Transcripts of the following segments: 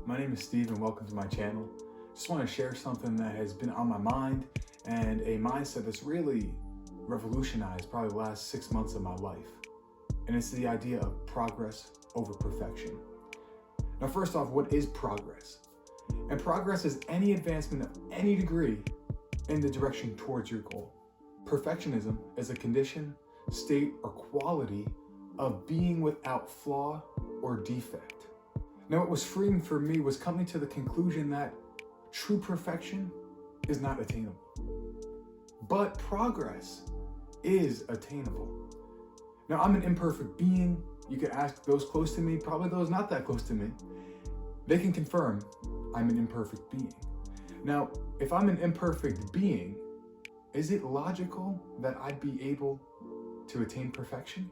My name is Steve and welcome to my channel. Just want to share something that has been on my mind and a mindset that's really revolutionized probably the last 6 months of my life. And it's the idea of progress over perfection. Now, first off, what is progress? And progress is any advancement of any degree in the direction towards your goal. Perfectionism is a condition, state, or quality of being without flaw or defect. Now, what was freeing for me was coming to the conclusion that true perfection is not attainable. But progress is attainable. Now, I'm an imperfect being. You could ask those close to me, probably those not that close to me. They can confirm I'm an imperfect being. Now, if I'm an imperfect being, is it logical that I'd be able to attain perfection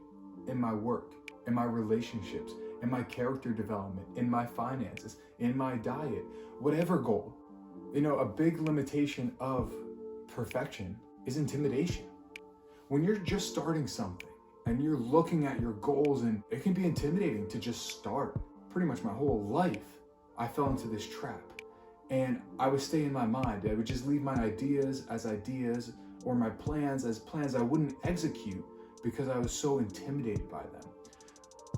in my work, in my relationships, in my character development, in my finances, in my diet, whatever goal? You know, a big limitation of perfection is intimidation. When you're just starting something and you're looking at your goals, and it can be intimidating to just start. Pretty much my whole life, I fell into this trap. And I would stay in my mind. I would just leave my ideas as ideas or my plans as plans I wouldn't execute because I was so intimidated by them.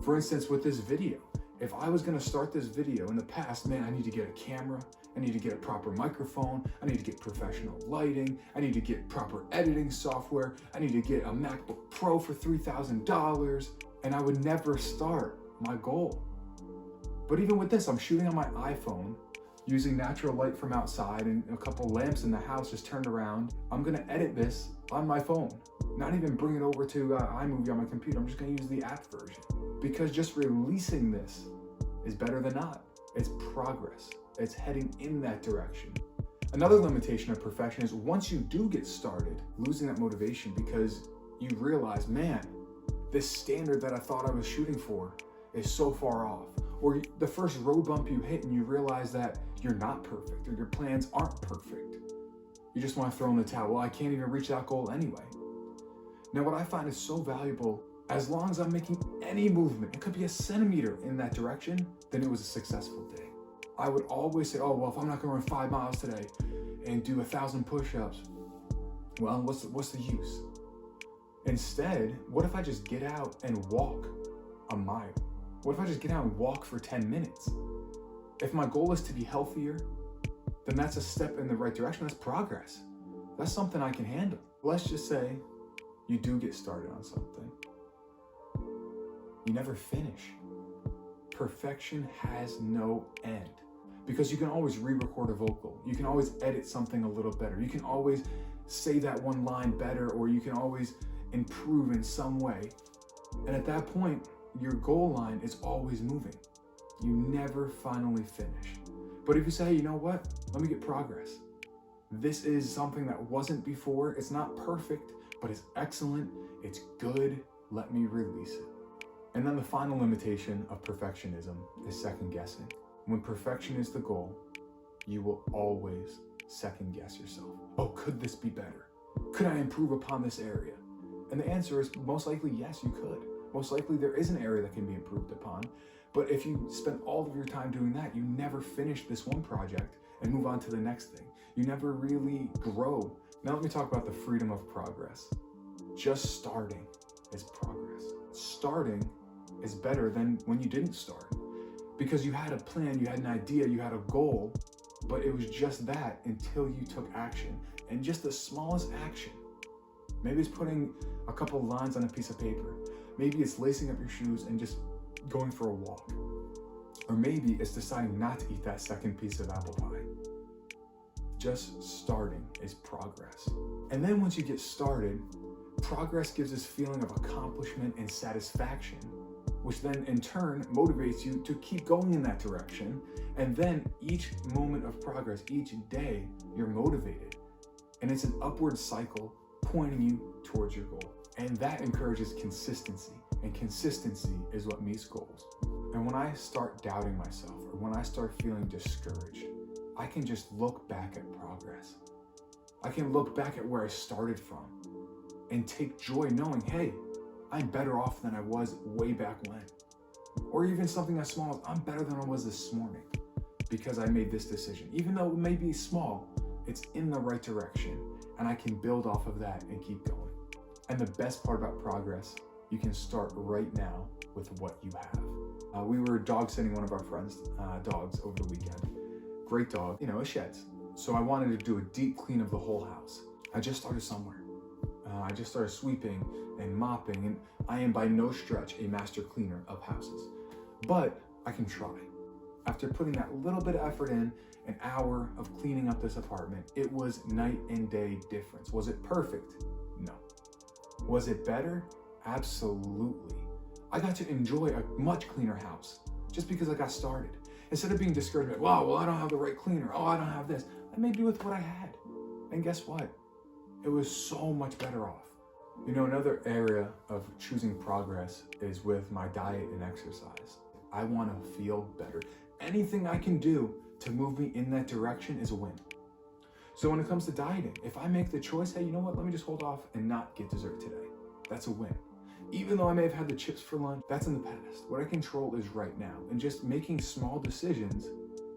For instance, with this video, if I was gonna start this video in the past, man, I need to get a camera, I need to get a proper microphone, I need to get professional lighting, I need to get proper editing software, I need to get a MacBook Pro for $3,000, and I would never start my goal. But even with this, I'm shooting on my iPhone, using natural light from outside and a couple lamps in the house just turned around. I'm gonna edit this on my phone, not even bring it over to iMovie on my computer. I'm just gonna use the app version because just releasing this is better than not. It's progress. It's heading in that direction. Another limitation of perfection is once you do get started, losing that motivation because you realize, man, this standard that I thought I was shooting for is so far off. Or the first road bump you hit and you realize that you're not perfect or your plans aren't perfect. You just want to throw in the towel. Well, I can't even reach that goal anyway. Now, what I find is so valuable, as long as I'm making any movement, it could be a centimeter in that direction, then it was a successful day. I would always say, oh, well, if I'm not going to run 5 miles today and do 1,000 push-ups, well, what's the use? Instead, what if I just get out and walk a mile? What if I just get out and walk for 10 minutes? If my goal is to be healthier, then that's a step in the right direction. That's progress. That's something I can handle. Let's just say you do get started on something. You never finish. Perfection has no end because you can always re-record a vocal. You can always edit something a little better. You can always say that one line better, or you can always improve in some way. And at that point, your goal line is always moving. You never finally finish. But if you say, you know what, let me get progress. This is something that wasn't before. It's not perfect, but it's excellent. It's good. Let me release it. And then the final limitation of perfectionism is second guessing. When perfection is the goal, you will always second guess yourself. Oh, could this be better? Could I improve upon this area? And the answer is most likely, yes, you could. Most likely there is an area that can be improved upon. But if you spend all of your time doing that, you never finish this one project and move on to the next thing. You never really grow. Now let me talk about the freedom of progress. Just starting is progress. Starting is better than when you didn't start because you had a plan, you had an idea, you had a goal, but it was just that until you took action. And just the smallest action, maybe it's putting a couple lines on a piece of paper. Maybe it's lacing up your shoes and just going for a walk. Or maybe it's deciding not to eat that second piece of apple pie. Just starting is progress. And then once you get started, progress gives this feeling of accomplishment and satisfaction, which then in turn motivates you to keep going in that direction. And then each moment of progress, each day, you're motivated. And it's an upward cycle pointing you towards your goal. And that encourages consistency, and consistency is what meets goals. And when I start doubting myself, or when I start feeling discouraged, I can just look back at progress. I can look back at where I started from and take joy knowing, hey, I'm better off than I was way back when. Or even something as small as I'm better than I was this morning. because I made this decision. Even though it may be small, it's in the right direction, and I can build off of that and keep going. And the best part about progress, you can start right now with what you have. We were dog sitting one of our friends' dogs over the weekend. Great dog, you know, it sheds. So I wanted to do a deep clean of the whole house. I just started somewhere. I just started sweeping and mopping, and I am by no stretch a master cleaner of houses, but I can try. After putting that little bit of effort in, an hour of cleaning up this apartment, it was night and day difference. Was it perfect? No. Was it better? Absolutely. I got to enjoy a much cleaner house just because I got started. Instead of being discouraged, like, wow, well, I don't have the right cleaner. Oh, I don't have this. I made do with what I had. And guess what? It was so much better off. You know, another area of choosing progress is with my diet and exercise. I want to feel better. Anything I can do to move me in that direction is a win. So when it comes to dieting, if I make the choice, hey, you know what, let me just hold off and not get dessert today, that's a win. Even though I may have had the chips for lunch, that's in the past. What I control is right now. And just making small decisions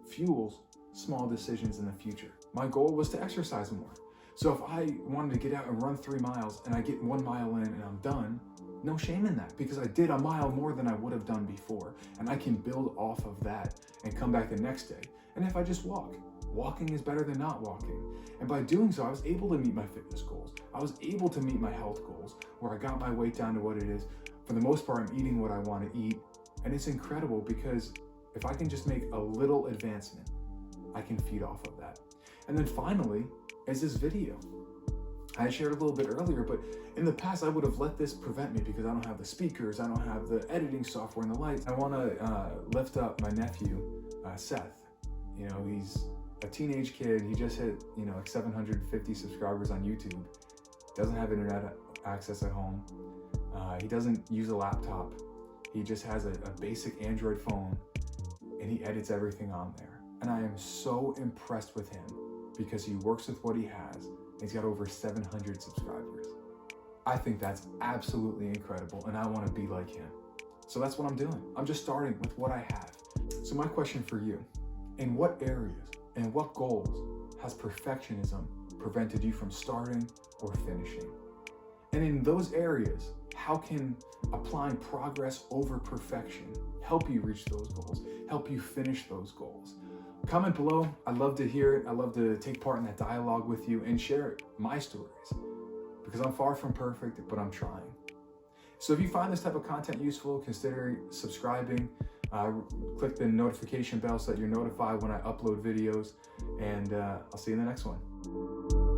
fuels small decisions in the future. My goal was to exercise more. So if I wanted to get out and run 3 miles and I get 1 mile in and I'm done, no shame in that, because I did a mile more than I would have done before. And I can build off of that and come back the next day. And if I just walk, walking is better than not walking. And by doing so, I was able to meet my fitness goals. I was able to meet my health goals, where I got my weight down to what it is. For the most part, I'm eating what I want to eat. And it's incredible because if I can just make a little advancement, I can feed off of that. And then finally, is this video. I shared a little bit earlier, but in the past, I would have let this prevent me because I don't have the speakers, I don't have the editing software and the lights. I want to lift up my nephew, Seth. You know, he's a teenage kid. He just hit, like 750 subscribers on YouTube. Doesn't have internet access at home. He doesn't use a laptop. He just has a basic Android phone, and he edits everything on there. And I am so impressed with him because he works with what he has. He's got over 700 subscribers. I think that's absolutely incredible, and I want to be like him. So that's what I'm doing. I'm just starting with what I have. So my question for you, in what areas and what goals has perfectionism prevented you from starting or finishing? And in those areas, how can applying progress over perfection help you reach those goals, help you finish those goals? Comment below. I'd love to hear it. I'd love to take part in that dialogue with you and share my stories, because I'm far from perfect, but I'm trying. So if you find this type of content useful, consider subscribing. Click the notification bell so that you're notified when I upload videos, and I'll see you in the next one.